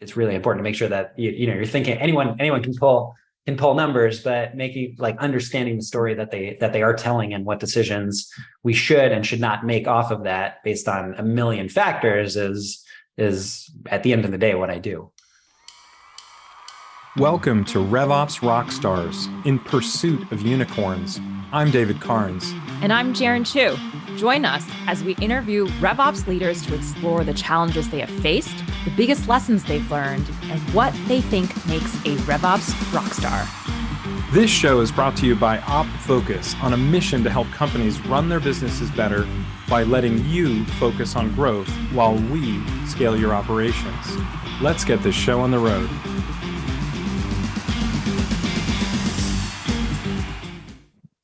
it's really important to make sure that you're thinking anyone can pull numbers, but making like understanding the story that they are telling and what decisions we should and should not make off of that based on a million factors is at the end of the day what I do. Welcome to RevOps Rockstars, in pursuit of unicorns. I'm David Carnes. And I'm Jaren Chu. Join us as we interview RevOps leaders to explore the challenges they have faced, the biggest lessons they've learned, and what they think makes a RevOps rockstar. This show is brought to you by OpFocus, on a mission to help companies run their businesses better by letting you focus on growth while we scale your operations. Let's get this show on the road.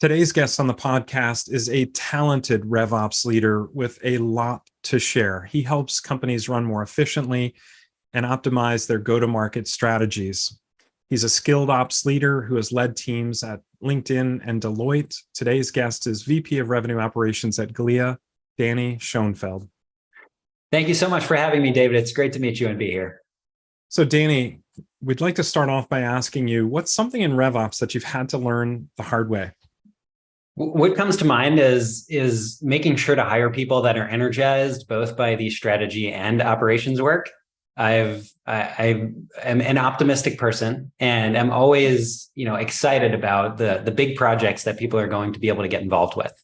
Today's guest on the podcast is a talented RevOps leader with a lot to share. He helps companies run more efficiently and optimize their go-to-market strategies. He's a skilled ops leader who has led teams at LinkedIn and Deloitte. Today's guest is VP of Revenue Operations at Glia, Danny Schonfeld. Thank you so much for having me, David. It's great to meet you and be here. So Danny, we'd like to start off by asking you, what's something in RevOps that you've had to learn the hard way? What comes to mind is making sure to hire people that are energized both by the strategy and operations work. I am an optimistic person, and I'm always, excited about the big projects that people are going to be able to get involved with.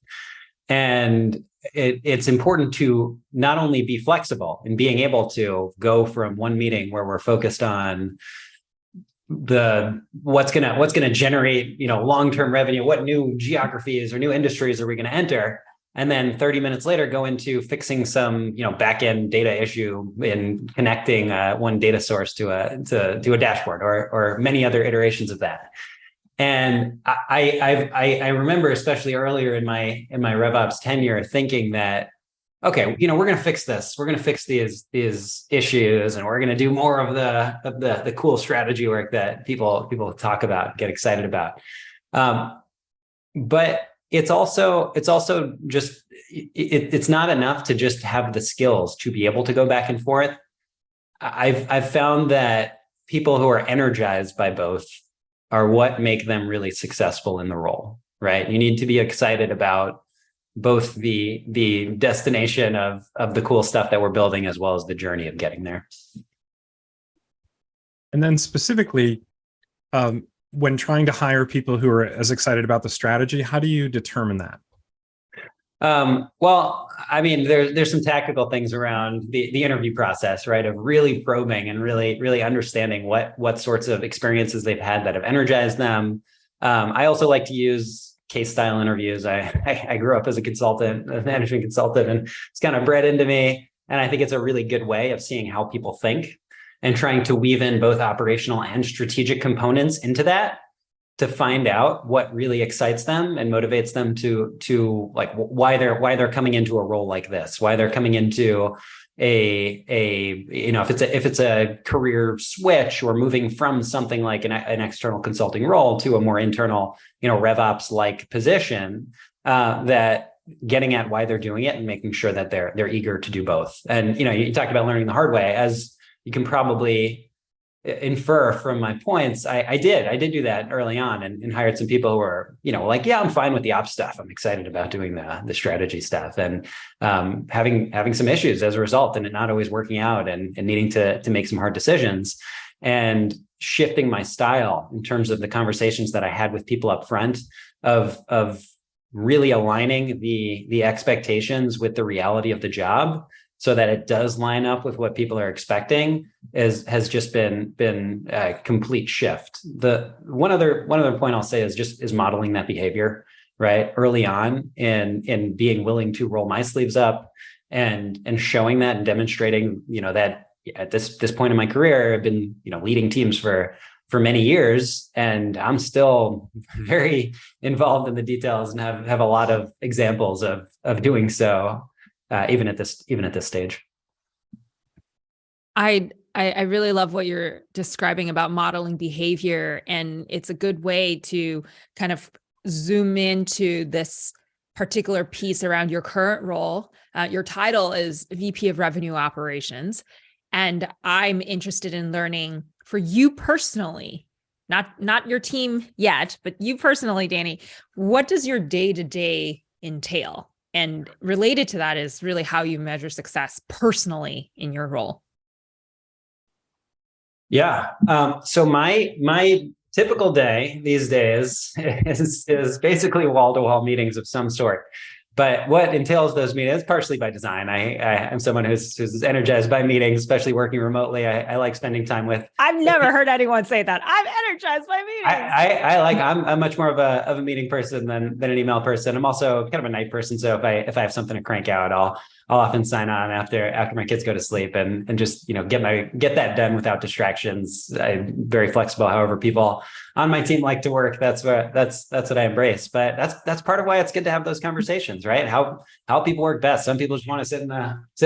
And it's important to not only be flexible in being able to go from one meeting where we're focused on what's gonna generate long-term revenue, what new geographies or new industries are we going to enter, and then 30 minutes later go into fixing some back-end data issue in connecting one data source to a dashboard or many other iterations of that. And I remember, especially earlier in my RevOps tenure, thinking that, okay, we're going to fix this. We're going to fix these issues, and we're going to do more of the cool strategy work that people talk about, get excited about. But it's also just it's not enough to just have the skills to be able to go back and forth. I've found that people who are energized by both are what make them really successful in the role. Right? You need to be excited about both the destination of the cool stuff that we're building, as well as the journey of getting there. And then specifically, when trying to hire people who are as excited about the strategy, how do you determine that? Well, I mean, there's some tactical things around the interview process, right? Of really probing and really understanding what sorts of experiences they've had that have energized them. I also like to use case style interviews. I grew up as a management consultant, and it's kind of bred into me. And I think it's a really good way of seeing how people think and trying to weave in both operational and strategic components into that to find out what really excites them and motivates them to like why they're coming into a role like this, why they're coming into if it's a career switch or moving from something like an external consulting role to a more internal, RevOps like position, that getting at why they're doing it and making sure that they're eager to do both. And, you talked about learning the hard way, as you can probably infer from my points. I did do that early on and hired some people who were, like, yeah, I'm fine with the ops stuff. I'm excited about doing the strategy stuff, and having some issues as a result, and it not always working out and needing to make some hard decisions, and shifting my style in terms of the conversations that I had with people up front of really aligning the expectations with the reality of the job, so that it does line up with what people are expecting, has just been a complete shift. The one other point I'll say is modeling that behavior, right, early on, and being willing to roll my sleeves up and showing that and demonstrating, that at this point in my career, I've been leading teams for many years, and I'm still very involved in the details and have a lot of examples of doing so. Even at this stage. I really love what you're describing about modeling behavior, and it's a good way to kind of zoom into this particular piece around your current role. Your title is VP of Revenue Operations, And I'm interested in learning for you personally, not your team yet, but you personally, Danny, what does your day-to-day entail? And related to that is really how you measure success personally in your role. Yeah. So my typical day these days is basically wall-to-wall meetings of some sort. But what entails those meetings, partially by design. I'm someone who's energized by meetings, especially working remotely. I like spending time with. I've never heard anyone say that. I'm energized by meetings. I'm much more of a meeting person than an email person. I'm also kind of a night person. So if I have something to crank out, I'll often sign on after my kids go to sleep and just, get that done without distractions. I'm very flexible. However, people on my team like to work. That's what I embrace. But that's part of why it's good to have those conversations, right? How people work best. Some people just want to sit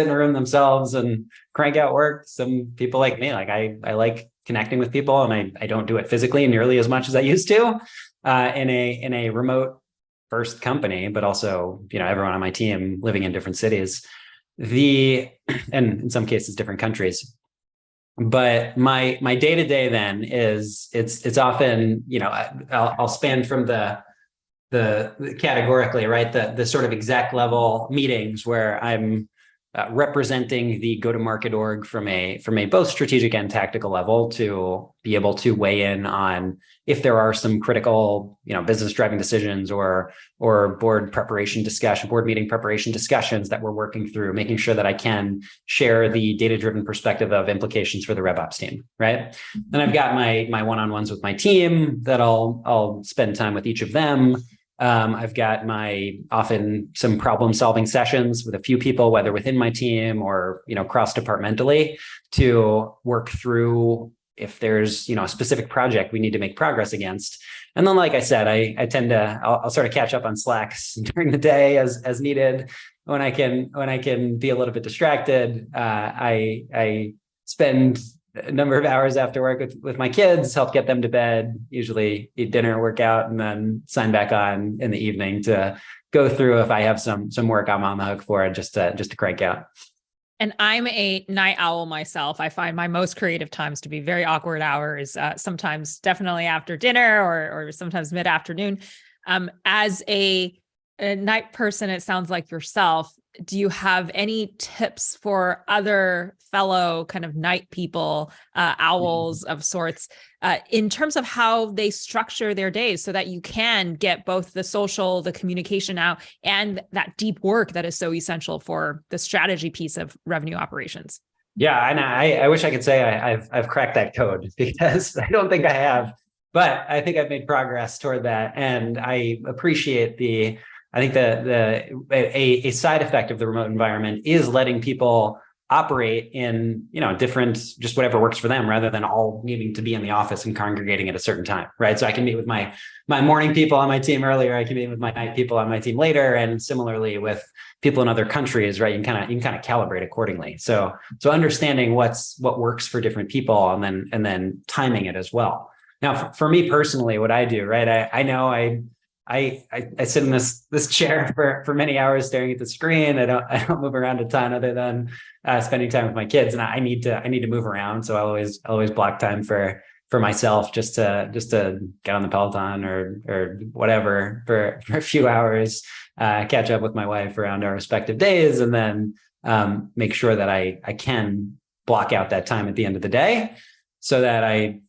in a room themselves and crank out work. Some people like me, like I like connecting with people, and I don't do it physically nearly as much as I used to in a remote first company, but also, everyone on my team living in different cities, and in some cases different countries. But my day-to-day then is it's often, I'll span from the categorically, right? The sort of exec level meetings where I'm representing the go-to-market org from a both strategic and tactical level to be able to weigh in on if there are some critical, business driving decisions or board meeting preparation discussions that we're working through, making sure that I can share the data-driven perspective of implications for the RevOps team, right? Then I've got my one-on-ones with my team that I'll spend time with each of them. I've got often some problem solving sessions with a few people, whether within my team or, cross departmentally, to work through if there's, a specific project we need to make progress against. And then, like I said, I tend to, I'll sort of catch up on Slacks during the day as needed when I can be a little bit distracted. I spend a number of hours after work with my kids, help get them to bed, usually eat dinner, work out, and then sign back on in the evening to go through if I have some work I'm on the hook for, just to crank out. And I'm a night owl myself. I find my most creative times to be very awkward hours, sometimes definitely after dinner or sometimes mid-afternoon. As a night person, it sounds like yourself, do you have any tips for other fellow kind of night people, owls of sorts, in terms of how they structure their days so that you can get both the social, the communication out, and that deep work that is so essential for the strategy piece of revenue operations? Yeah, and I wish I could say I've cracked that code, because I don't think I have, but I think I've made progress toward that, and I appreciate I think a side effect of the remote environment is letting people operate in, different, just whatever works for them, rather than all needing to be in the office and congregating at a certain time, right? So I can meet with my morning people on my team earlier, I can meet with my night people on my team later, and similarly with people in other countries, right? You can kind of calibrate accordingly. So understanding what works for different people, and then timing it as well. Now, for me personally, what I do, right? I know I sit in this chair for many hours staring at the screen. I don't move around a ton other than spending time with my kids, and I need to move around. So I always block time for myself just to get on the Peloton or whatever for a few hours, catch up with my wife around our respective days, and then make sure that I can block out that time at the end of the day so that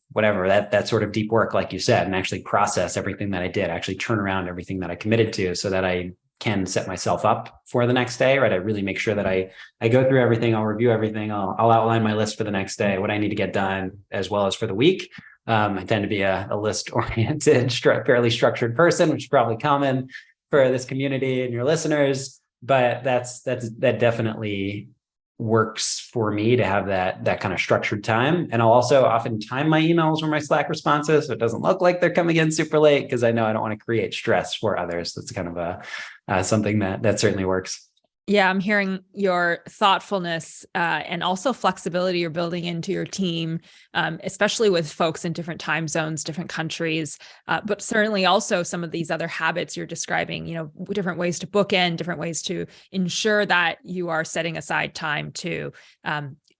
that sort of deep work, like you said, and actually process everything that I did, actually turn around everything that I committed to, so that I can set myself up for the next day, right? I really make sure that I go through everything, I'll review everything, I'll outline my list for the next day, what I need to get done, as well as for the week. I tend to be a list-oriented, fairly structured person, which is probably common for this community and your listeners, but that definitely works for me to have that kind of structured time. And I'll also often time my emails or my Slack responses so it doesn't look like they're coming in super late, because I know I don't want to create stress for others. That's kind of something that certainly works. Yeah, I'm hearing your thoughtfulness and also flexibility you're building into your team, especially with folks in different time zones, different countries, but certainly also some of these other habits you're describing, different ways to bookend, different ways to ensure that you are setting aside time to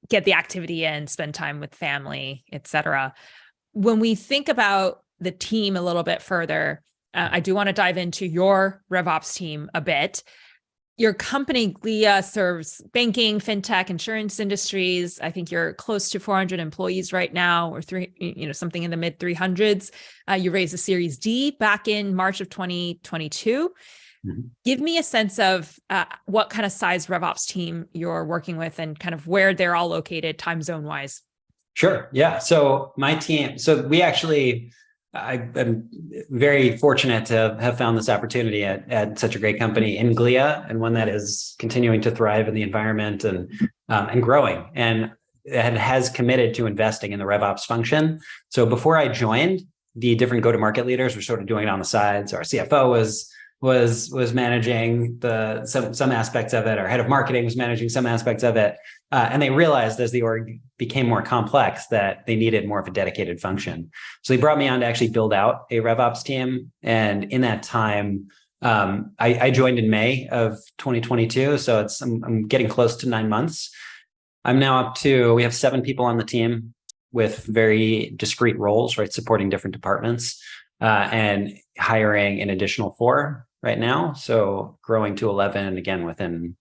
get the activity in, spend time with family, et cetera. When we think about the team a little bit further, I do want to dive into your RevOps team a bit. Your company, Glia, serves banking, fintech, insurance industries. I think you're close to 400 employees right now, or something in the mid 300s. You raised a Series D back in March of 2022. Mm-hmm. Give me a sense of what kind of size RevOps team you're working with and kind of where they're all located time zone wise. Sure. Yeah. So my team, I'm very fortunate to have found this opportunity at such a great company in Glia, and one that is continuing to thrive in the environment and growing, and it has committed to investing in the RevOps function. So before I joined, the different go-to-market leaders were sort of doing it on the sides. Our CFO was managing some aspects of it. Our head of marketing was managing some aspects of it. And they realized as the org became more complex that they needed more of a dedicated function. So they brought me on to actually build out a RevOps team. And in that time, I joined in May of 2022. So I'm getting close to 9 months. I'm now we have 7 people on the team with very discrete roles, right? Supporting different departments and hiring an additional 4 right now. So growing to 11 again within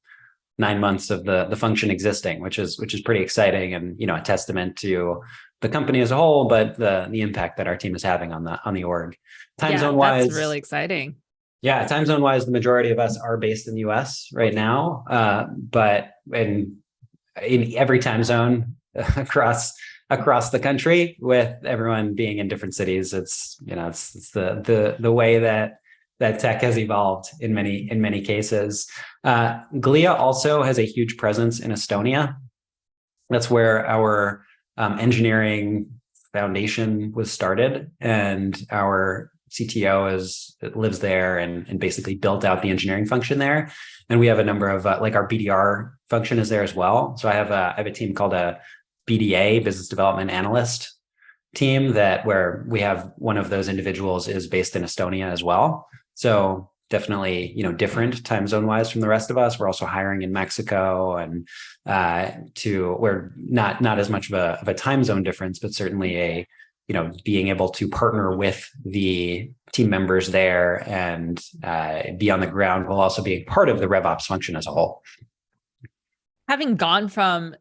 9 months of the function existing, which is pretty exciting, and a testament to the company as a whole, but the impact that our team is having on the org. Time zone wise, that's really exciting. Yeah, time zone wise, the majority of us are based in the US right now, but in every time zone across the country, with everyone being in different cities. It's the way that tech has evolved in many cases. Glia also has a huge presence in Estonia. That's where our engineering foundation was started, and our CTO lives there and basically built out the engineering function there. And we have a number of our BDR function is there as well. So I have a team called a BDA, business development analyst team, where we have one of those individuals is based in Estonia as well. So definitely, different time zone wise from the rest of us. We're also hiring in Mexico, and we're not as much of a time zone difference, but certainly being able to partner with the team members there and be on the ground while also being part of the RevOps function as a whole. Having gone from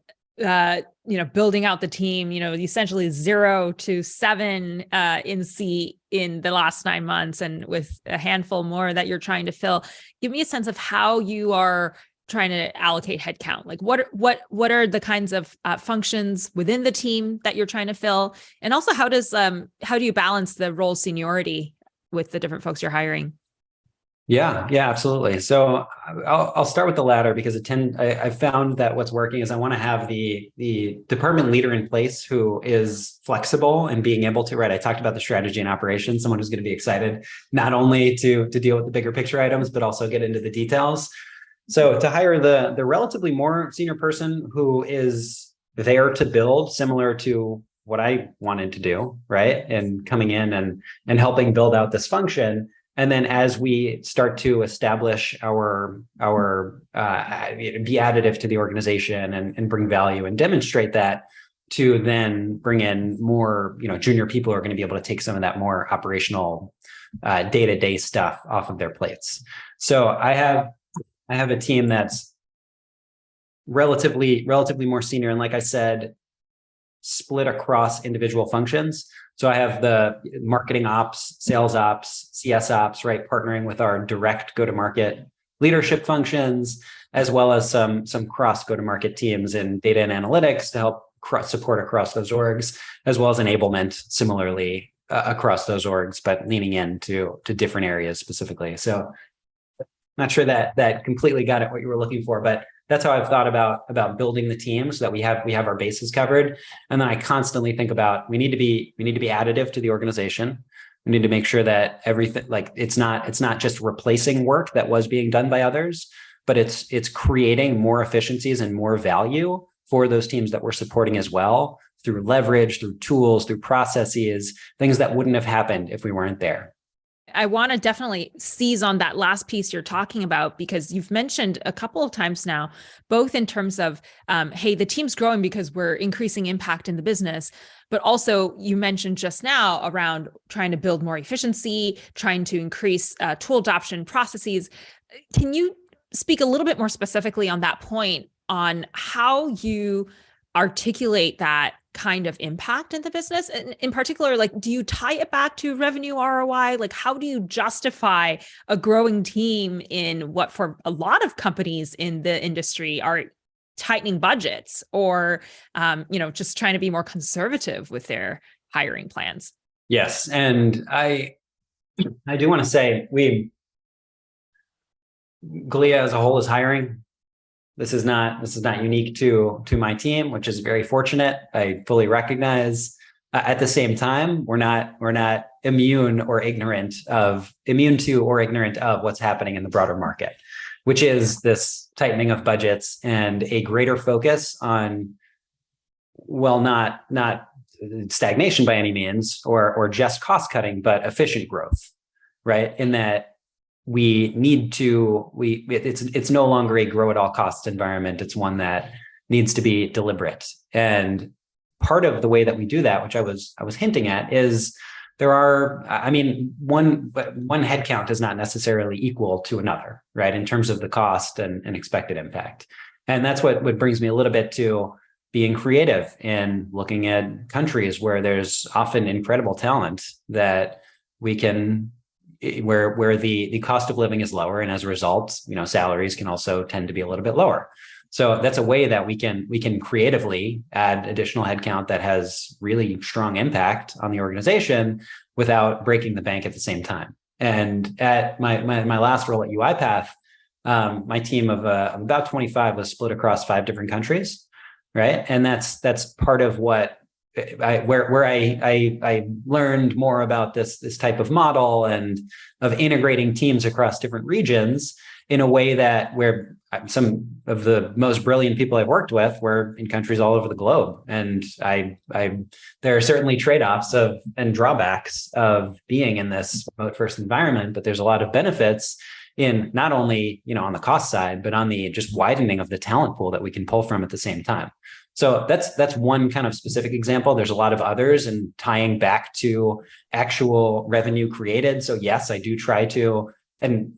building out the team, essentially 0 to 7 in seat in the last 9 months, and with a handful more that you're trying to fill. Give me a sense of how you are trying to allocate headcount. Like what are the kinds of functions within the team that you're trying to fill, and also how do you balance the role seniority with the different folks you're hiring? Yeah, absolutely. So I'll start with the latter, because I found that what's working is I want to have the department leader in place who is flexible and being able to, right? I talked about the strategy and operations, someone who's going to be excited not only to deal with the bigger picture items, but also get into the details. So to hire the relatively more senior person who is there to build, similar to what I wanted to do, right? And coming in and helping build out this function. And then as we start to establish our be additive to the organization and bring value and demonstrate that, to then bring in more, junior people who are going to be able to take some of that more operational day-to-day stuff off of their plates. So I have a team that's relatively more senior, and like I said, split across individual functions. So I have the marketing ops, sales ops, CS ops, right, partnering with our direct go-to-market leadership functions, as well as some cross go-to-market teams in data and analytics to help support across those orgs, as well as enablement similarly across those orgs, but leaning into different areas specifically. So not sure that completely got at what you were looking for, but that's how I've thought about building the team, so that we have our bases covered. And then I constantly think about, we need to be additive to the organization. We need to make sure that everything, it's not just replacing work that was being done by others, but it's creating more efficiencies and more value for those teams that we're supporting as well, through leverage, through tools, through processes, things that wouldn't have happened if we weren't there. I want to definitely seize on that last piece you're talking about, because you've mentioned a couple of times now, both in terms of, hey, the team's growing because we're increasing impact in the business, but also you mentioned just now around trying to build more efficiency, trying to increase tool adoption processes. Can you speak a little bit more specifically on that point, on how you articulate that kind of impact in the business? And in particular, like, do you tie it back to revenue ROI? Like, how do you justify a growing team in what for a lot of companies in the industry are tightening budgets, or, just trying to be more conservative with their hiring plans? Yes. And I do want to say Glia as a whole is hiring. This is not unique to my team, which is very fortunate. I fully recognize. At the same time, we're not immune to or ignorant of what's happening in the broader market, which is this tightening of budgets and a greater focus on, well, not stagnation by any means, or just cost cutting, but efficient growth, right? In that it's no longer a grow at all costs environment. It's one that needs to be deliberate. And part of the way that we do that, which I was hinting at, is one headcount is not necessarily equal to another, right? In terms of the cost and expected impact. And that's what brings me a little bit to being creative and looking at countries where there's often incredible talent that we can, where the cost of living is lower, and as a result, salaries can also tend to be a little bit lower. So that's a way that we can creatively add additional headcount that has really strong impact on the organization without breaking the bank at the same time. And at my last role at UiPath, my team of about 25 was split across 5 different countries, right? And that's part of what I learned more about this type of model and of integrating teams across different regions in a way that where some of the most brilliant people I've worked with were in countries all over the globe. And there are certainly trade-offs and drawbacks of being in this remote first environment, but there's a lot of benefits in not only, on the cost side, but on the just widening of the talent pool that we can pull from at the same time. So that's one kind of specific example. There's a lot of others, and tying back to actual revenue created. So yes, I do try to, and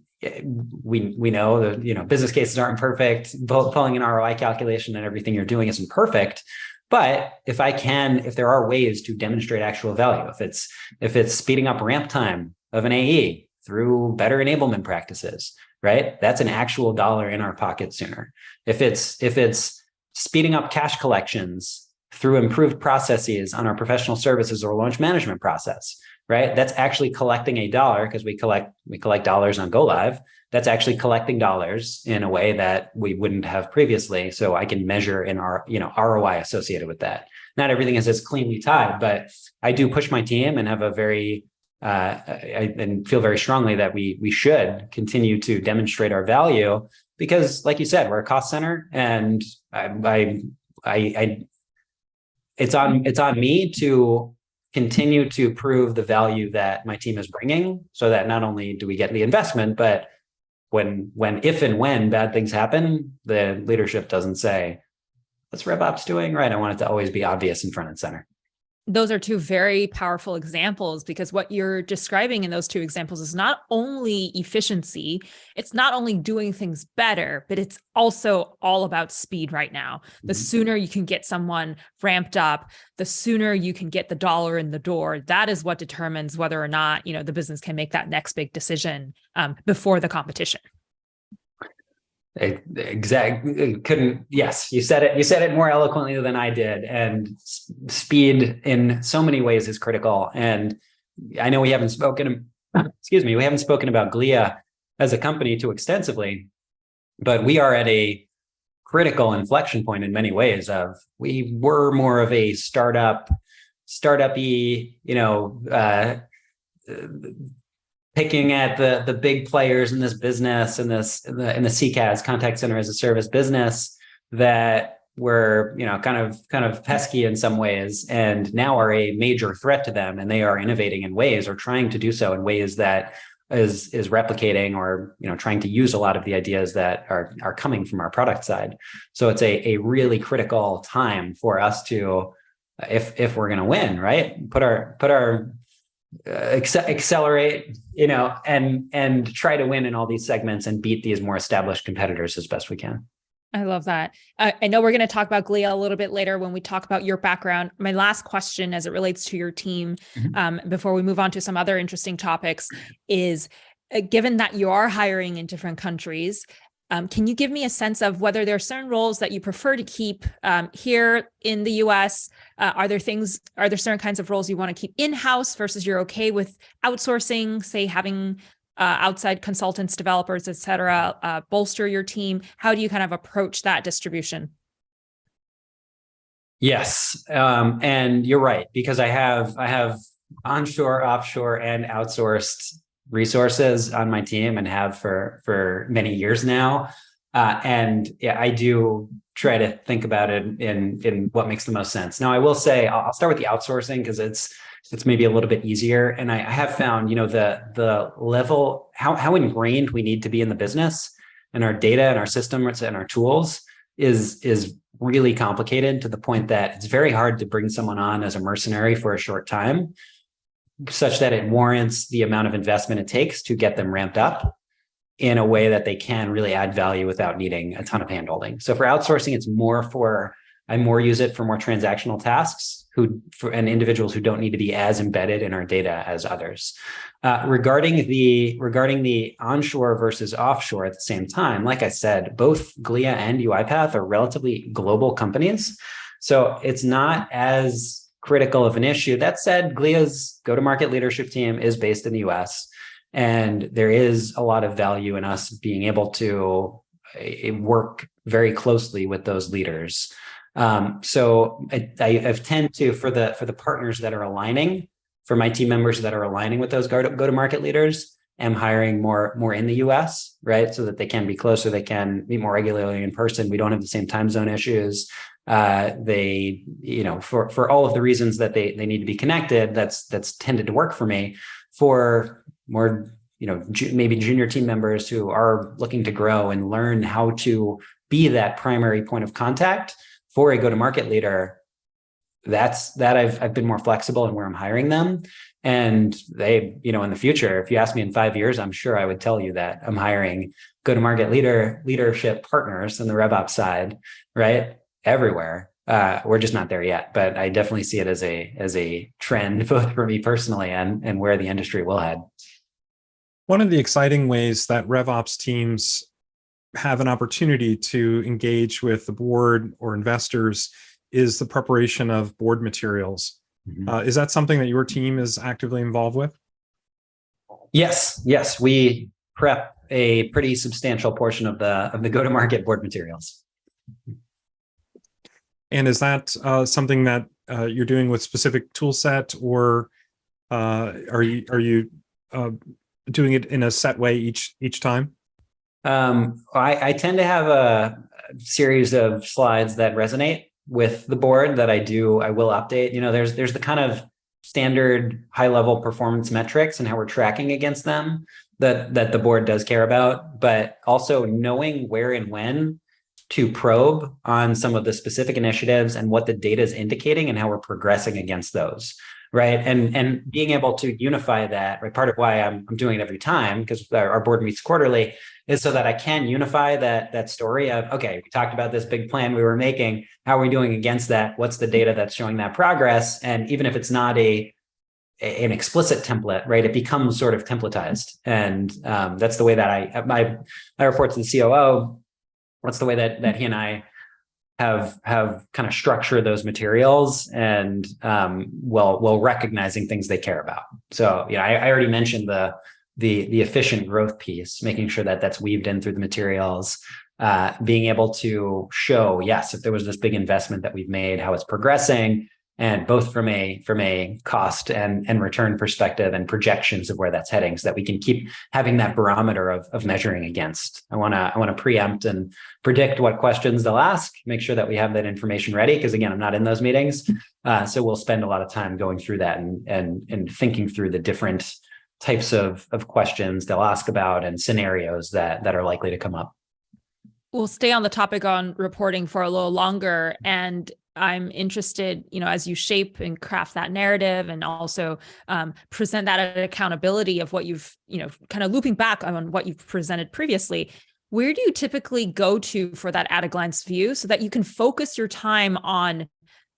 we know that, business cases aren't perfect. Pulling an ROI calculation and everything you're doing isn't perfect. But if there are ways to demonstrate actual value, if it's speeding up ramp time of an AE through better enablement practices, right? That's an actual dollar in our pocket sooner. If it's speeding up cash collections through improved processes on our professional services or launch management process, right? That's actually collecting a dollar, because we collect dollars on go live. That's actually collecting dollars in a way that we wouldn't have previously. So I can measure in our ROI associated with that. Not everything is as cleanly tied, but I do push my team and have a very and feel very strongly that we should continue to demonstrate our value, because, like you said, we're a cost center, and it's on me to continue to prove the value that my team is bringing, so that not only do we get the investment, but if and when bad things happen, the leadership doesn't say, "What's RevOps doing?" Right? I want it to always be obvious and front and center. Those are 2 very powerful examples, because what you're describing in those 2 examples is not only efficiency, it's not only doing things better, but it's also all about speed right now. The sooner you can get someone ramped up, the sooner you can get the dollar in the door. That is what determines whether or not, the business can make that next big decision before the competition. Exactly. Yes, you said it more eloquently than I did. And speed in so many ways is critical. And I know we haven't spoken about Glia as a company too extensively, but we are at a critical inflection point in many ways. We were more of a startup-y, picking at the big players in this business, in the CCaaS, contact center as a service business, that were, kind of pesky in some ways, and now are a major threat to them, and they are innovating in ways, or trying to do so in ways that is replicating, or trying to use a lot of the ideas that are coming from our product side. So it's a really critical time for us to, if we're going to win, right, put our accelerate, and try to win in all these segments and beat these more established competitors as best we can. I love that. I know we're going to talk about Glia a little bit later when we talk about your background. My last question as it relates to your team, before we move on to some other interesting topics, is given that you are hiring in different countries, can you give me a sense of whether there are certain roles that you prefer to keep here in the US? Are there certain kinds of roles you want to keep in-house versus you're okay with outsourcing, say having outside consultants, developers, et cetera, bolster your team? How do you kind of approach that distribution? Yes. And you're right, because I have onshore, offshore, and outsourced resources on my team, and have for many years now. And yeah, I do try to think about it in what makes the most sense. Now, I will say, I'll start with the outsourcing, because it's maybe a little bit easier. And I have found, the level, how ingrained we need to be in the business, and our data and our systems and our tools is really complicated, to the point that it's very hard to bring someone on as a mercenary for a short time, such that it warrants the amount of investment it takes to get them ramped up in a way that they can really add value without needing a ton of handholding. So for outsourcing, it's I more use it for more transactional tasks, and individuals who don't need to be as embedded in our data as others. Regarding the onshore versus offshore at the same time, like I said, both Glia and UiPath are relatively global companies, so it's not as critical of an issue. That said, Glia's go-to-market leadership team is based in the US, and there is a lot of value in us being able to work very closely with those leaders. So I've tend to, for the partners that are aligning, for my team members that are aligning with those go-to-market leaders, am hiring more in the US, right? So that they can be closer, they can meet more regularly in person. We don't have the same time zone issues. They, for all of the reasons that they need to be connected, that's tended to work for me. For more, maybe junior team members who are looking to grow and learn how to be that primary point of contact for a go-to-market leader, I've been more flexible in where I'm hiring them. And they, in the future, if you ask me in 5 years, I'm sure I would tell you that I'm hiring go-to-market leadership partners on the RevOps side, right? Everywhere. We're just not there yet, but I definitely see it as a trend, both for me personally and where the industry will head. One of the exciting ways that RevOps teams have an opportunity to engage with the board or investors is the preparation of board materials. Is that something that your team is actively involved with? Yes. We prep a pretty substantial portion of the go-to-market board materials. And is that something that you're doing with specific tool set, or are you doing it in a set way each time? I tend to have a series of slides that resonate with the board that I will update. There's the kind of standard high-level performance metrics and how we're tracking against them that the board does care about, but also knowing where and when to probe on some of the specific initiatives and what the data is indicating and how we're progressing against those. Right. And being able to unify that, right? Part of why I'm doing it every time, because our board meets quarterly, is so that I can unify that story of, okay, we talked about this big plan we were making. How are we doing against that? What's the data that's showing that progress? And even if it's not an explicit template, right, it becomes sort of templatized. And that's the way that I report to the COO. That's the way that he and I have kind of structured those materials, and while recognizing things they care about. So I already mentioned the efficient growth piece, making sure that that's weaved in through the materials, being able to show, yes, if there was this big investment that we've made, how it's progressing, and both from a cost and return perspective and projections of where that's heading, so that we can keep having that barometer of measuring against. I want to preempt and predict what questions they'll ask, make sure that we have that information ready, because again, I'm not in those meetings, so we'll spend a lot of time going through that and thinking through the different types of questions they'll ask about and scenarios that are likely to come up. We'll stay on the topic on reporting for a little longer, and I'm interested, as you shape and craft that narrative and also present that accountability of what you've, kind of looping back on what you've presented previously, where do you typically go to for that at a glance view so that you can focus your time on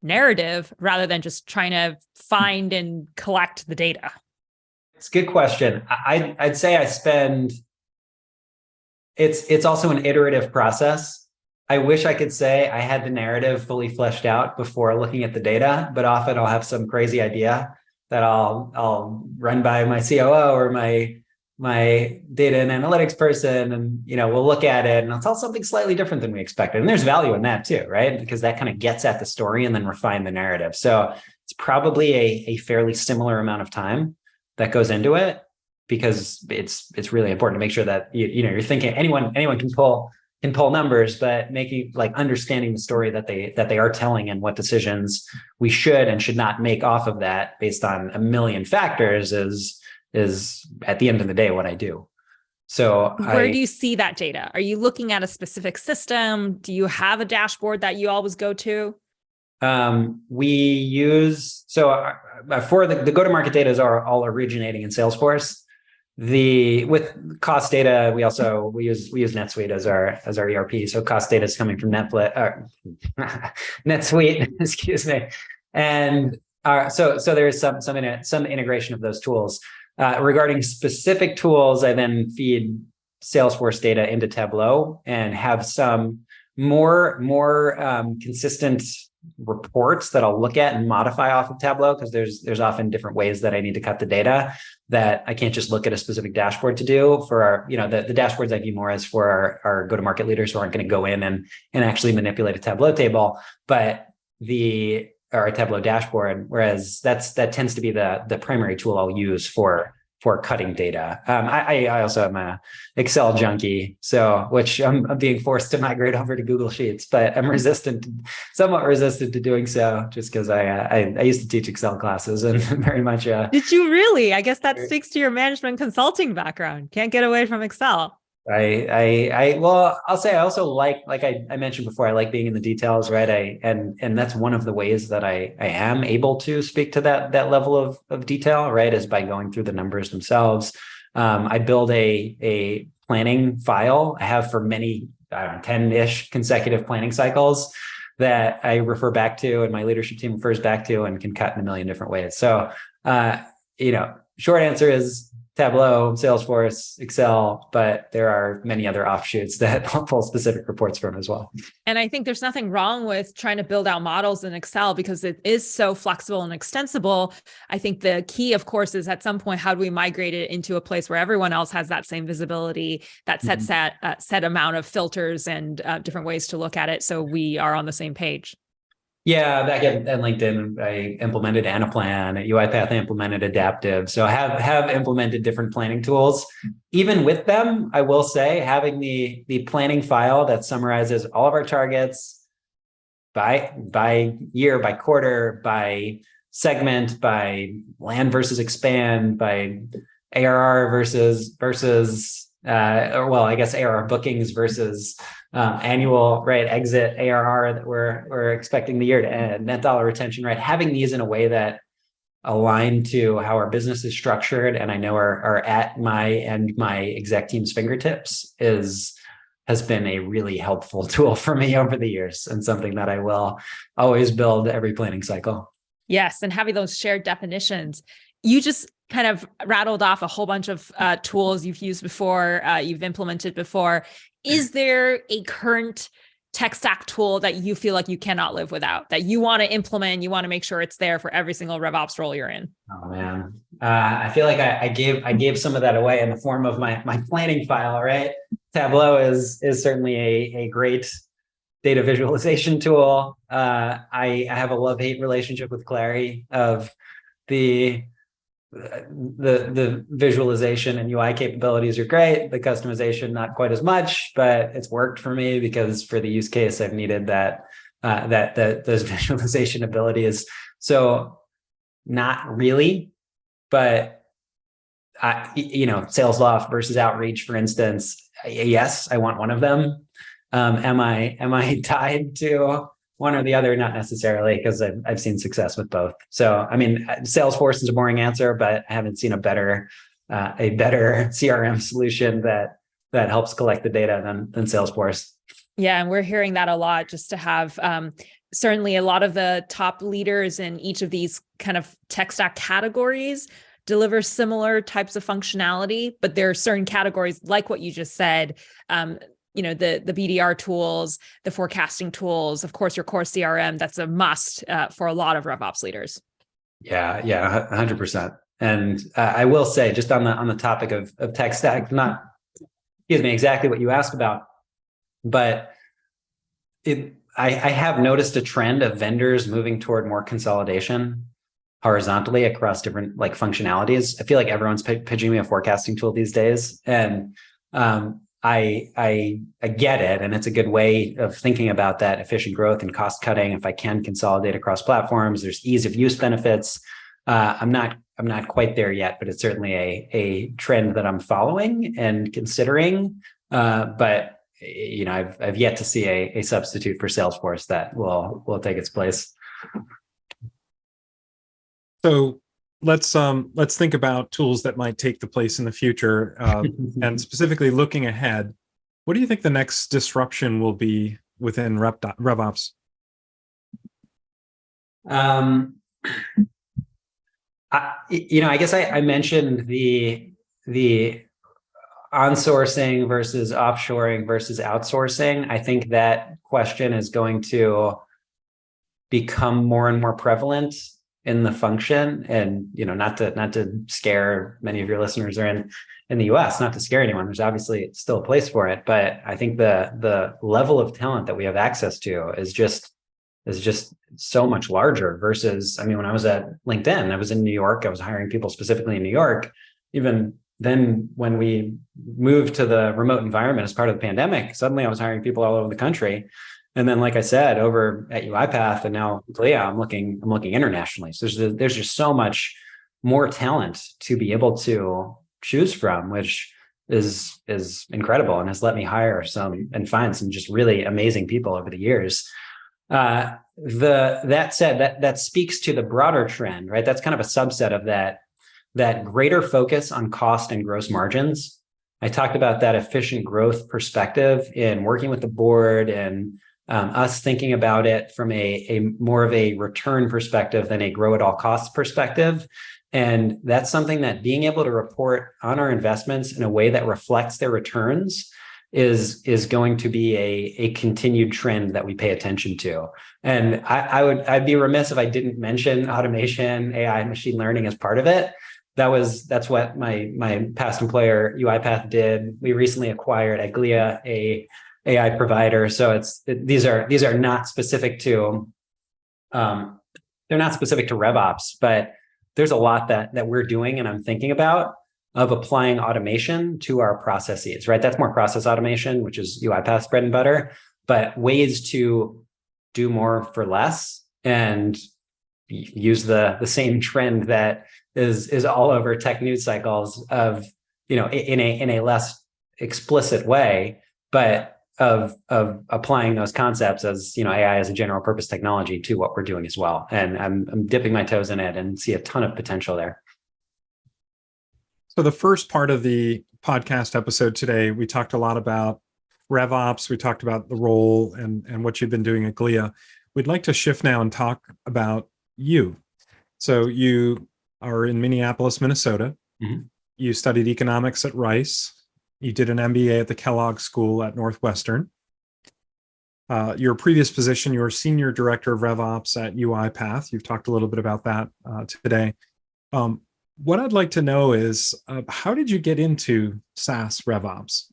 narrative rather than just trying to find and collect the data? It's a good question. I'd say I spend, it's also an iterative process. I wish I could say I had the narrative fully fleshed out before looking at the data, but often I'll have some crazy idea that I'll run by my COO or my data and analytics person, and we'll look at it and I'll tell something slightly different than we expected. And there's value in that too, right? Because that kind of gets at the story and then refine the narrative. So it's probably a fairly similar amount of time that goes into it, because it's really important to make sure that you're thinking anyone can pull numbers, but making understanding the story that they are telling and what decisions we should and should not make off of that based on a million factors is at the end of the day what I do. So where do you see that data? Are you looking at a specific system? Do you have a dashboard that you always go to? We use, for the go-to-market data is all originating in Salesforce. With cost data, we use NetSuite as our ERP. So cost data is coming from NetSuite, excuse me. And so there is some integration of those tools. Regarding specific tools, I then feed Salesforce data into Tableau and have some more consistent reports that I'll look at and modify off of Tableau, because there's often different ways that I need to cut the data that I can't just look at a specific dashboard to do. For our, the dashboards I view more as for our go-to-market leaders who aren't going to go in and actually manipulate a Tableau table, or a Tableau dashboard. Whereas that tends to be the primary tool I'll use for cutting data. I also am a Excel junkie, which I'm being forced to migrate over to Google Sheets, but I'm somewhat resistant to doing so, just because I used to teach Excel classes and very much. Did you really? I guess that speaks to your management consulting background. Can't get away from Excel. Well, I'll say I also like I mentioned before, I like being in the details, right? And that's one of the ways that I am able to speak to that level of detail, right? Is by going through the numbers themselves. I build a planning file. I have for many, 10-ish consecutive planning cycles that I refer back to and my leadership team refers back to and can cut in a million different ways. So, short answer is Tableau, Salesforce, Excel, but there are many other offshoots that I'll pull specific reports from as well. And I think there's nothing wrong with trying to build out models in Excel because it is so flexible and extensible. I think the key, of course, is at some point, how do we migrate it into a place where everyone else has that same visibility, that set amount of filters and different ways to look at it, so we are on the same page? Yeah, back at LinkedIn, I implemented Anaplan. At UiPath, I implemented Adaptive. So I have implemented different planning tools. Even with them, I will say, having the planning file that summarizes all of our targets by year, by quarter, by segment, by land versus expand, by ARR versus I guess ARR bookings versus annual, right, exit ARR that we're expecting the year to end, net dollar retention, right? Having these in a way that align to how our business is structured and I know are at my exec team's fingertips has been a really helpful tool for me over the years, and something that I will always build every planning cycle. Yes, and having those shared definitions. You just kind of rattled off a whole bunch of tools you've used before, you've implemented before. Is there a current tech stack tool that you feel like you cannot live without, that you want to implement, you want to make sure it's there for every single RevOps role you're in? Oh man, I feel like I gave some of that away in the form of my planning file, right? Tableau is certainly a great data visualization tool. I have a love-hate relationship with Clary of the visualization and UI capabilities are great. The customization, not quite as much, but it's worked for me because for the use case, I've needed those visualization abilities. So not really, but sales loft versus outreach, for instance. Yes, I want one of them. Am I tied to one or the other? Not necessarily, because I've seen success with both. So, I mean, Salesforce is a boring answer, but I haven't seen a better CRM solution that helps collect the data than Salesforce. Yeah, and we're hearing that a lot, just to have certainly a lot of the top leaders in each of these kind of tech stack categories deliver similar types of functionality, but there are certain categories, like what you just said, the BDR tools, the forecasting tools, of course, your core CRM, that's a must for a lot of RevOps leaders. Yeah, 100%. And I will say, just on the topic of tech stack, not exactly what you asked about, but I have noticed a trend of vendors moving toward more consolidation horizontally across different functionalities. I feel like everyone's pitching me a forecasting tool these days, and I get it, and it's a good way of thinking about that efficient growth and cost cutting. If I can consolidate across platforms, there's ease of use benefits. I'm not quite there yet, but it's certainly a trend that I'm following and considering. But I've yet to see a substitute for Salesforce that will take its place. So let's think about tools that might take the place in the future, and specifically looking ahead. What do you think the next disruption will be within RevOps? I guess I mentioned the onsourcing versus offshoring versus outsourcing. I think that question is going to become more and more prevalent in the function. And not to scare many of your listeners are in the US, not to scare anyone. There's obviously still a place for it, but I think the level of talent that we have access to is just so much larger versus, when I was at LinkedIn, I was in New York, I was hiring people specifically in New York. Even then, when we moved to the remote environment as part of the pandemic, suddenly I was hiring people all over the country. And then, like I said, over at UiPath and now Glia, I'm looking internationally. So there's just so much more talent to be able to choose from, which is incredible and has let me hire and find some just really amazing people over the years. That said, that speaks to the broader trend, right? That's kind of a subset of that greater focus on cost and gross margins. I talked about that efficient growth perspective in working with the board and us thinking about it from a more of a return perspective than a grow at all costs perspective. And that's something that being able to report on our investments in a way that reflects their returns is going to be a continued trend that we pay attention to. And I'd be remiss if I didn't mention automation, AI, and machine learning as part of it. That's what my past employer UiPath did. We recently acquired Aglia, a AI provider. So these are not specific to they're not specific to RevOps, but there's a lot that we're doing and I'm thinking about of applying automation to our processes, right? That's more process automation, which is UiPath's bread and butter, but ways to do more for less and use the same trend that is all over tech news cycles of, in a less explicit way, but of applying those concepts as, AI as a general purpose technology to what we're doing as well. And I'm dipping my toes in it and see a ton of potential there. So the first part of the podcast episode today, we talked a lot about RevOps. We talked about the role and what you've been doing at Glia. We'd like to shift now and talk about you. So you are in Minneapolis, Minnesota. Mm-hmm. You studied economics at Rice. You did an MBA at the Kellogg School at Northwestern. Your previous position, you were Senior Director of RevOps at UiPath. You've talked a little bit about that today. What I'd like to know is, how did you get into SaaS RevOps?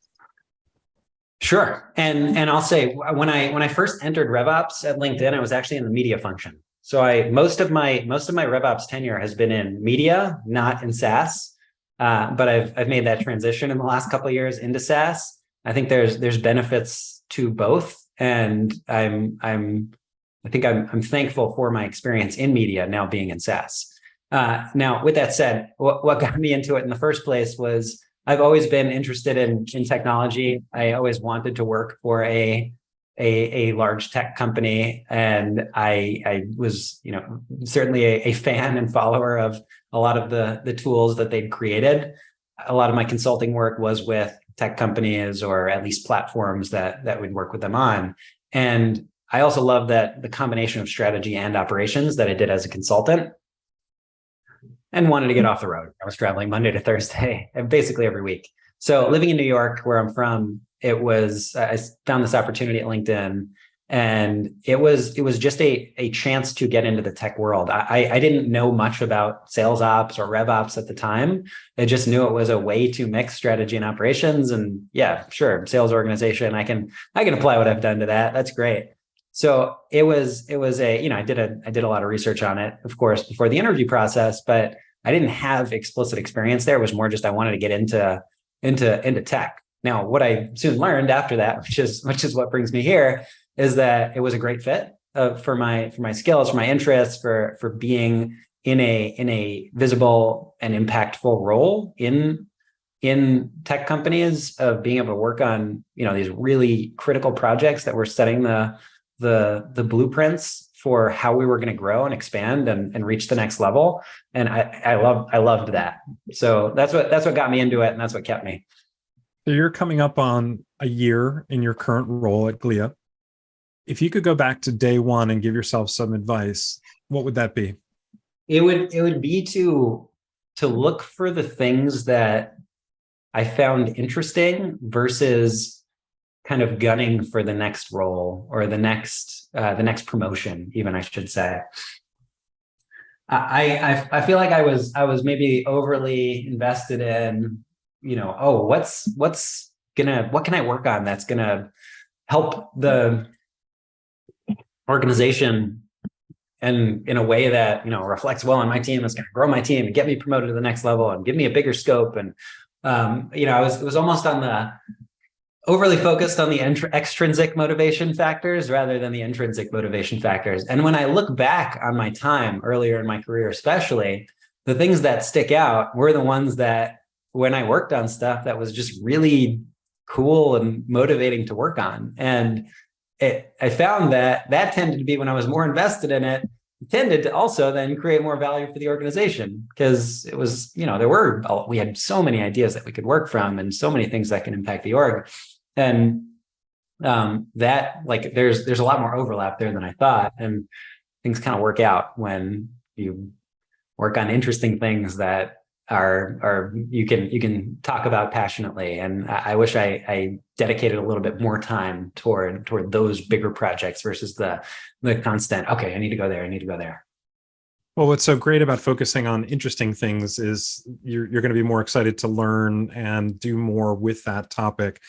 Sure. And I'll say when I first entered RevOps at LinkedIn, I was actually in the media function. So most of my RevOps tenure has been in media, not in SaaS. But I've made that transition in the last couple of years into SaaS. I think there's benefits to both, and I think I'm thankful for my experience in media now being in SaaS. Now, with that said, what got me into it in the first place was I've always been interested in technology. I always wanted to work for a large tech company, and I was certainly a fan and follower of a lot of the tools that they'd created. A lot of my consulting work was with tech companies, or at least platforms that we'd work with them on. And I also love that the combination of strategy and operations that I did as a consultant, and wanted to get off the road. I was traveling Monday to Thursday, basically every week. So living in New York, where I'm from, I found this opportunity at LinkedIn, and it was just a chance to get into the tech world. I didn't know much about sales ops or rev ops at the time. I just knew it was a way to mix strategy and operations. And yeah, sure, sales organization, I can apply what I've done to that. That's great. So it was I did a lot of research on it, of course, before the interview process, but I didn't have explicit experience there. It was more just I wanted to get into tech. Now, what I soon learned after that, which is what brings me here, is that it was a great fit for my skills, for my interests, for being in a visible and impactful role in tech companies, of being able to work on these really critical projects that were setting the blueprints for how we were going to grow and expand and reach the next level. And I loved that. So that's what got me into it, and that's what kept me. So you're coming up on a year in your current role at Glia. If you could go back to day one and give yourself some advice, what would that be? It would be to look for the things that I found interesting versus kind of gunning for the next role, or the next promotion, even, I should say. I feel like I was maybe overly invested in, what can I work on that's gonna help the organization, and in a way that reflects well on my team, that's going to grow my team and get me promoted to the next level and give me a bigger scope. And it was almost on the overly focused on the extrinsic motivation factors rather than the intrinsic motivation factors. And when I look back on my time earlier in my career, especially, the things that stick out were the ones that, when I worked on stuff that was just really cool and motivating to work on. And I found that tended to be, when I was more invested in it, tended to also then create more value for the organization, because it was, we had so many ideas that we could work from, and so many things that can impact the org. And there's a lot more overlap there than I thought. And things kind of work out when you work on interesting things that are you can talk about passionately. And I wish I dedicated a little bit more time toward those bigger projects versus the constant, okay, I need to go there. Well, what's so great about focusing on interesting things is you're going to be more excited to learn and do more with that topic.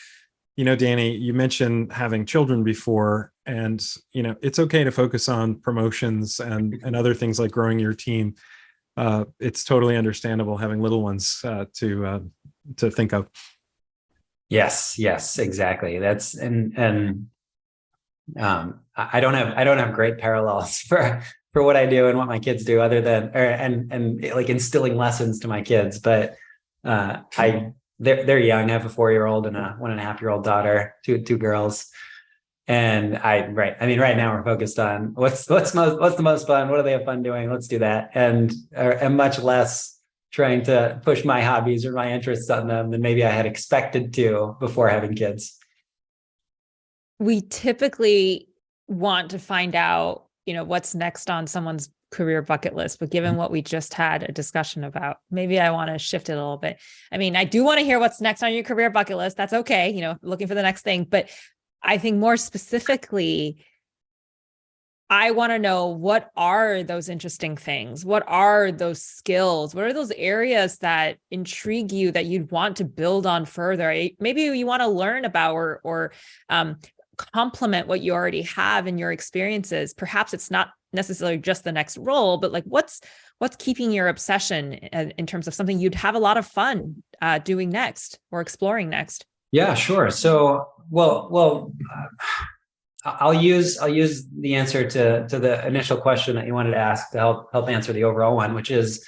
Danny, you mentioned having children before, and it's okay to focus on promotions and other things like growing your team. It's totally understandable having little ones to think of. Yes, exactly. That's and I don't have great parallels for what I do and what my kids do, other than and like instilling lessons to my kids. But they're young. I have a 4-year-old and a 1.5-year-old daughter, two girls. And right now we're focused on what's the most fun. What do they have fun doing? Let's do that. And I'm much less trying to push my hobbies or my interests on them than maybe I had expected to before having kids. We typically want to find out, what's next on someone's career bucket list, but given what we just had a discussion about, maybe I want to shift it a little bit. I mean, I do want to hear what's next on your career bucket list. That's okay. Looking for the next thing, but I think more specifically, I want to know, what are those interesting things? What are those skills? What are those areas that intrigue you that you'd want to build on further? Maybe you want to learn about or complement what you already have in your experiences. Perhaps it's not necessarily just the next role, but like what's keeping your obsession in terms of something you'd have a lot of fun doing next or exploring next? Yeah, sure. So, I'll use the answer to the initial question that you wanted to ask to help answer the overall one, which is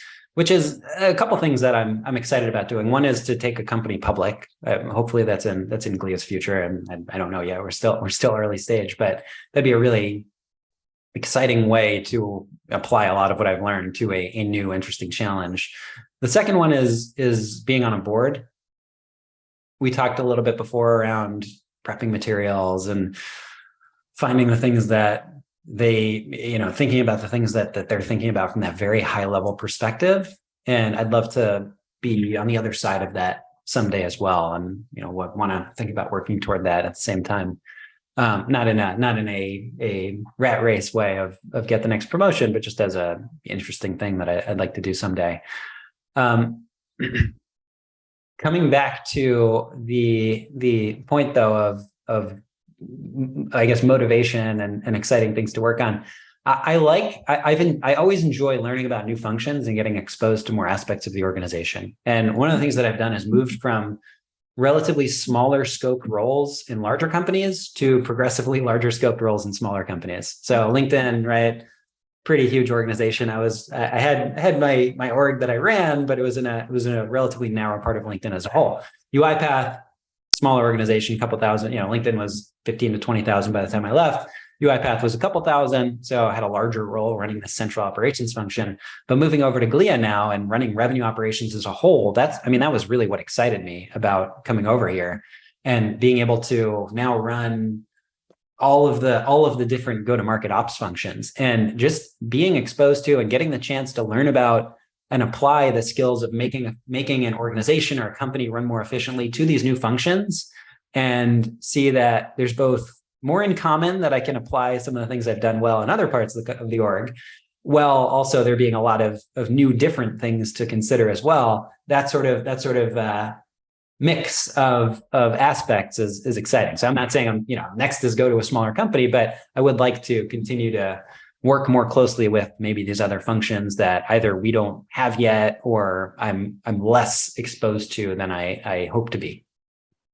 a couple things that I'm excited about doing. One is to take a company public. Hopefully that's in Glea's future, and I don't know yet. We're still early stage, but that'd be a really exciting way to apply a lot of what I've learned to a new interesting challenge. The second one is being on a board. We talked a little bit before around prepping materials and finding the things that thinking about the things that they're thinking about from that very high level perspective. And I'd love to be on the other side of that someday as well. And, want to think about working toward that at the same time. Not in a rat race way of get the next promotion, but just as a interesting thing that I'd like to do someday. Coming back to the point though of I guess motivation and exciting things to work on. I always enjoy learning about new functions and getting exposed to more aspects of the organization. And one of the things that I've done is moved from relatively smaller scoped roles in larger companies to progressively larger scoped roles in smaller companies. So LinkedIn, right? Pretty huge organization. I had my org that I ran, but it was in a relatively narrow part of LinkedIn as a whole. UiPath, smaller organization, a couple thousand, LinkedIn was 15 to 20,000 by the time I left. UiPath was a couple thousand. So I had a larger role running the central operations function, but moving over to Glia now and running revenue operations as a whole, that was really what excited me about coming over here and being able to now run all of the different go-to-market ops functions, and just being exposed to and getting the chance to learn about and apply the skills of making an organization or a company run more efficiently to these new functions, and see that there's both more in common that I can apply some of the things I've done well in other parts of the org, while also there being a lot of new different things to consider as well. That sort of mix of aspects is exciting. So I'm not saying next is go to a smaller company, but I would like to continue to work more closely with maybe these other functions that either we don't have yet or I'm less exposed to than I hope to be.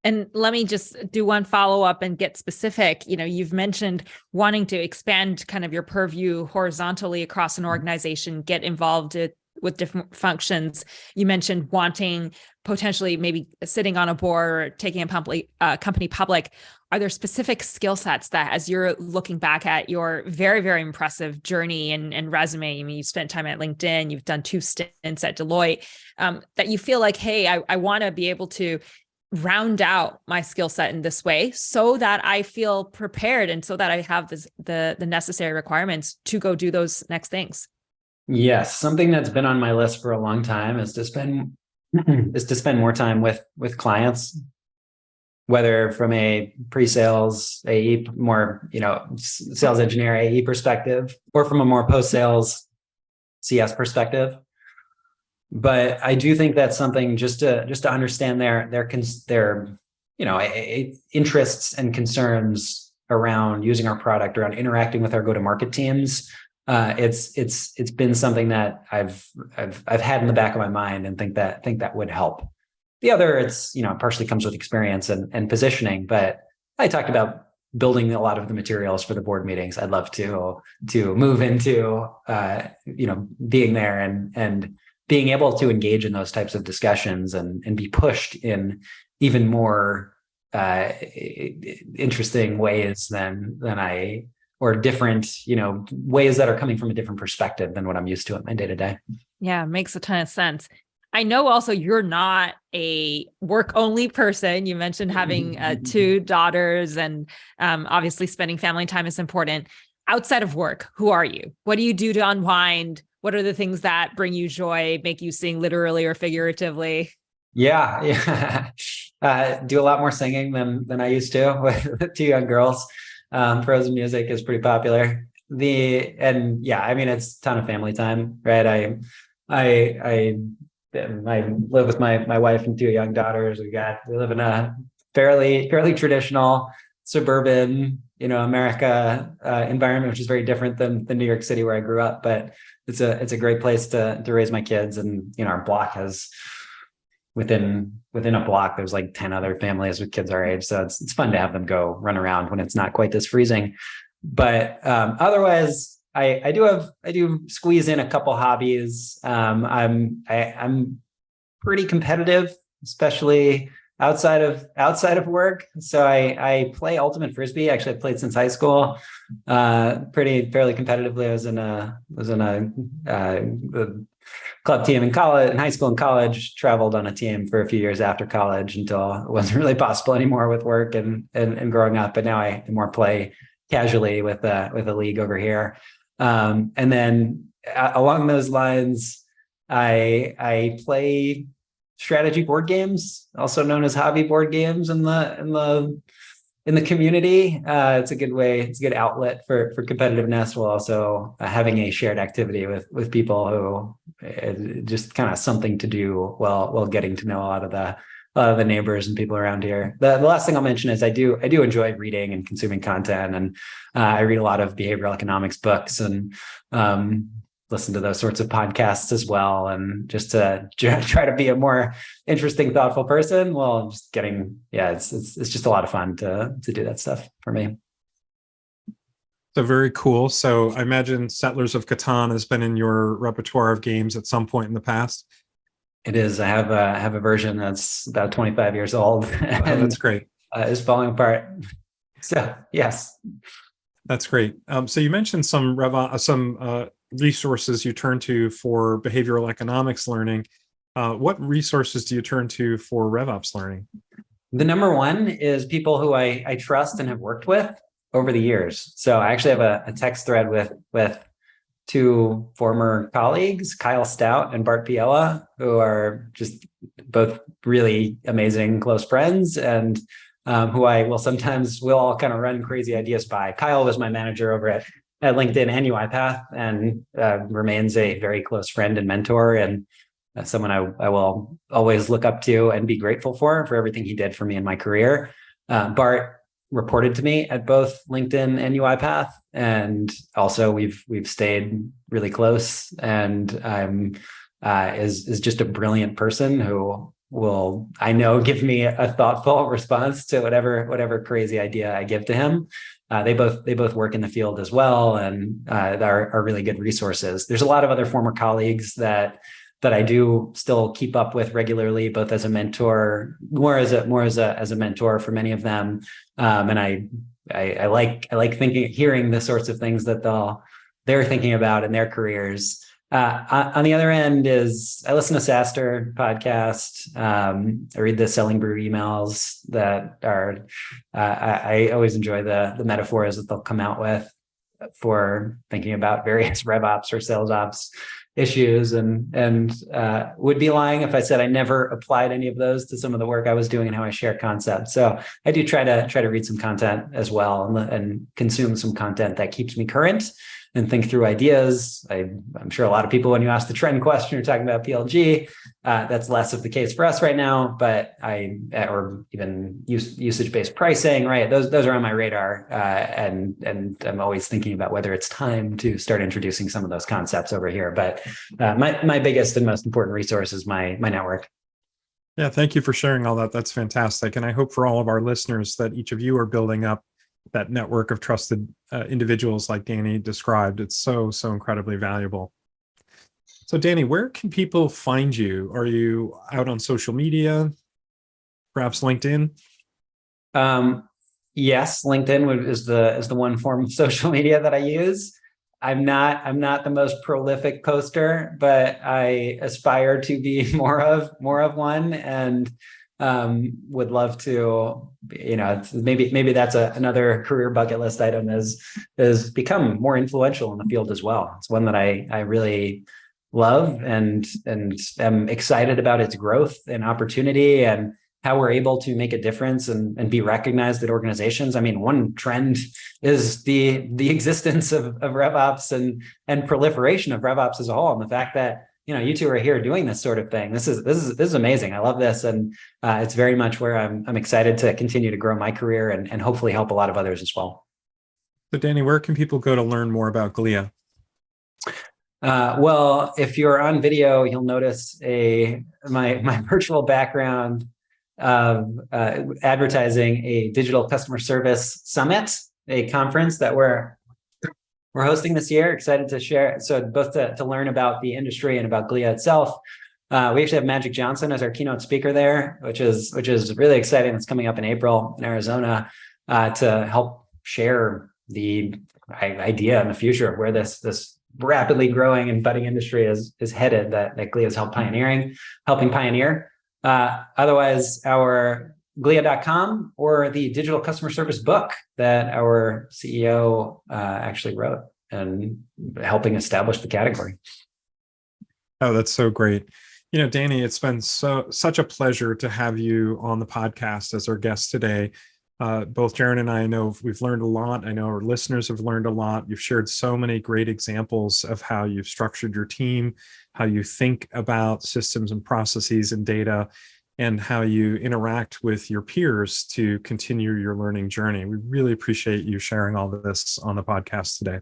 And let me just do one follow-up and get specific. You've mentioned wanting to expand kind of your purview horizontally across an organization, get involved with different functions. You mentioned wanting potentially maybe sitting on a board or taking a company public. Are there specific skill sets that, as you're looking back at your very, very impressive journey and resume, you spent time at LinkedIn, you've done 2 stints at Deloitte, that you feel like, hey, I want to be able to round out my skill set in this way so that I feel prepared and so that I have the necessary requirements to go do those next things? Yes, something that's been on my list for a long time is to spend more time with clients, whether from a pre-sales AE, more sales engineer AE perspective, or from a more post-sales CS perspective. But I do think that's something just to understand their interests and concerns around using our product, around interacting with our go-to-market teams. It's been something that I've had in the back of my mind and think that would help. The other, it's partially comes with experience and positioning, but I talked about building a lot of the materials for the board meetings. I'd love to move into being there and being able to engage in those types of discussions and be pushed in even more interesting ways than I, or different, ways that are coming from a different perspective than what I'm used to in my day-to-day. Yeah, makes a ton of sense. I know also you're not a work-only person. You mentioned having 2 daughters and obviously spending family time is important. Outside of work, who are you? What do you do to unwind? What are the things that bring you joy, make you sing literally or figuratively? Yeah. Do a lot more singing than I used to with 2 young girls. Frozen music is pretty popular. I mean, it's a ton of family time, right? I live with my wife and two young daughters. We live in a fairly traditional suburban, America environment, which is very different than New York City where I grew up. But it's a great place to raise my kids. And our block has within a block, there's like 10 other families with kids our age. So it's fun to have them go run around when it's not quite this freezing. But otherwise, I do squeeze in a couple hobbies. I'm pretty competitive, especially outside of work. So I play ultimate frisbee. Actually, I played since high school, fairly competitively. I was in a club team in high school and college. Traveled on a team for a few years after college until it wasn't really possible anymore with work and growing up. But now I more play casually with a league over here. And then along those lines, I play strategy board games, also known as hobby board games in the community. It's a good way, it's a good outlet for competitiveness, while also having a shared activity with people who just kind of something to do while getting to know a lot of the neighbors and people around here. The last thing I'll mention is I do enjoy reading and consuming content, and I read a lot of behavioral economics books and listen to those sorts of podcasts as well. And just to try to be a more interesting, thoughtful person. Well, just getting, it's just a lot of fun to do that stuff for me. So very cool. So I imagine Settlers of Catan has been in your repertoire of games at some point in the past. It is. I have a version that's about 25 years old. And that's great. Is falling apart. So yes. That's great. So you mentioned some resources you turn to for behavioral economics learning. What resources do you turn to for RevOps learning? The number one is people who I trust and have worked with over the years. So I actually have a text thread with two former colleagues, Kyle Stout and Bart Piella, who are just both really amazing close friends, and who we'll all kind of run crazy ideas by. Kyle was my manager over at LinkedIn and UiPath, and remains a very close friend and mentor, and someone I will always look up to and be grateful for everything he did for me in my career. Bart reported to me at both LinkedIn and UiPath, and also we've stayed really close, and is just a brilliant person who will, I know, give me a thoughtful response to whatever crazy idea I give to him. They both work in the field as well, and are really good resources. There's a lot of other former colleagues that I do still keep up with regularly, both as a mentor, more as a mentor for many of them. And I like hearing the sorts of things that they're thinking about in their careers. On the other end is I listen to SaaStr podcast. I read the Selling Brew emails that are, I always enjoy the metaphors that they'll come out with for thinking about various RevOps or sales ops issues, and would be lying if I said I never applied any of those to some of the work I was doing and how I share concepts. So I do try to read some content as well, and consume some content that keeps me current and think through ideas. I'm sure a lot of people, when you ask the trend question, you're talking about PLG. That's less of the case for us right now, but or even usage-based pricing, right? Those are on my radar, and I'm always thinking about whether it's time to start introducing some of those concepts over here. But my biggest and most important resource is my network. Yeah, thank you for sharing all that. That's fantastic. And I hope for all of our listeners that each of you are building up that network of trusted individuals like Danny described. It's so incredibly valuable. So Danny, where can people find you? Are you out on social media, perhaps LinkedIn? Yes, LinkedIn is the one form of social media that I use. I'm not the most prolific poster, but I aspire to be more of one, and would love to, maybe that's another career bucket list item, is become more influential in the field as well. It's one that I really love and am excited about its growth and opportunity, and how we're able to make a difference and be recognized at organizations. I mean, one trend is the existence of RevOps and proliferation of RevOps as a whole, and the fact that you two are here doing this sort of thing. This is amazing. I love this, and it's very much where I'm excited to continue to grow my career and hopefully help a lot of others as well. So, Danny, where can people go to learn more about Glia? Well, if you're on video, you'll notice my virtual background of advertising a digital customer service summit, a conference that we're hosting this year. Excited to share. So both to learn about the industry and about Glia itself. We actually have Magic Johnson as our keynote speaker there, which is really exciting. It's coming up in April in Arizona to help share the idea in the future of where this rapidly growing and budding industry is headed that Glia is helping pioneer. Otherwise, our Glia.com or the digital customer service book that our CEO actually wrote and helping establish the category. Oh, that's so great. Danny, it's been such a pleasure to have you on the podcast as our guest today. Both Jaron and I know we've learned a lot. I know our listeners have learned a lot. You've shared so many great examples of how you've structured your team, how you think about systems and processes and data, and how you interact with your peers to continue your learning journey. We really appreciate you sharing all of this on the podcast today.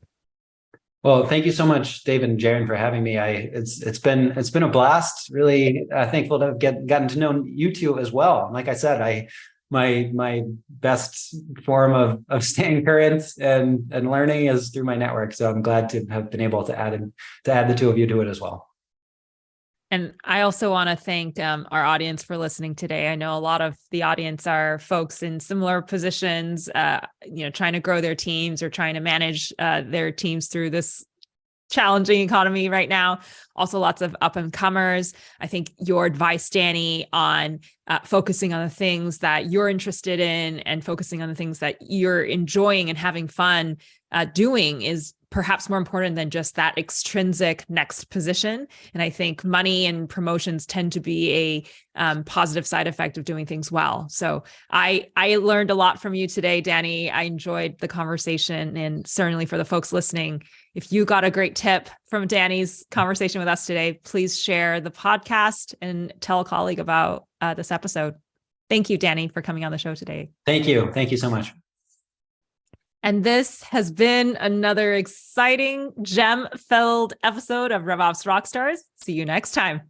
Well, thank you so much, Dave and Jaron, for having me. It's been a blast. Really thankful to have gotten to know you two as well. And like I said, my best form of staying current and learning is through my network. So I'm glad to have been able to add the two of you to it as well. And I also want to thank our audience for listening today. I know a lot of the audience are folks in similar positions, trying to grow their teams or trying to manage their teams through this challenging economy right now. Also, lots of up and comers. I think your advice, Danny, on focusing on the things that you're interested in and focusing on the things that you're enjoying and having fun doing is perhaps more important than just that extrinsic next position. And I think money and promotions tend to be a positive side effect of doing things well. So I learned a lot from you today, Danny. I enjoyed the conversation, and certainly for the folks listening, if you got a great tip from Danny's conversation with us today, please share the podcast and tell a colleague about this episode. Thank you, Danny, for coming on the show today. Thank you. Thank you so much. And this has been another exciting gem-filled episode of RevOps Rockstars. See you next time.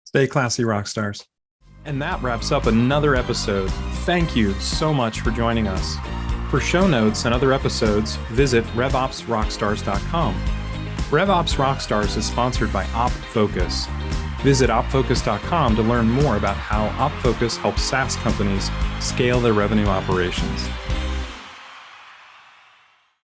Stay classy, Rockstars. And that wraps up another episode. Thank you so much for joining us. For show notes and other episodes, visit RevOpsRockstars.com. RevOps Rockstars is sponsored by OpFocus. Visit OpFocus.com to learn more about how OpFocus helps SaaS companies scale their revenue operations.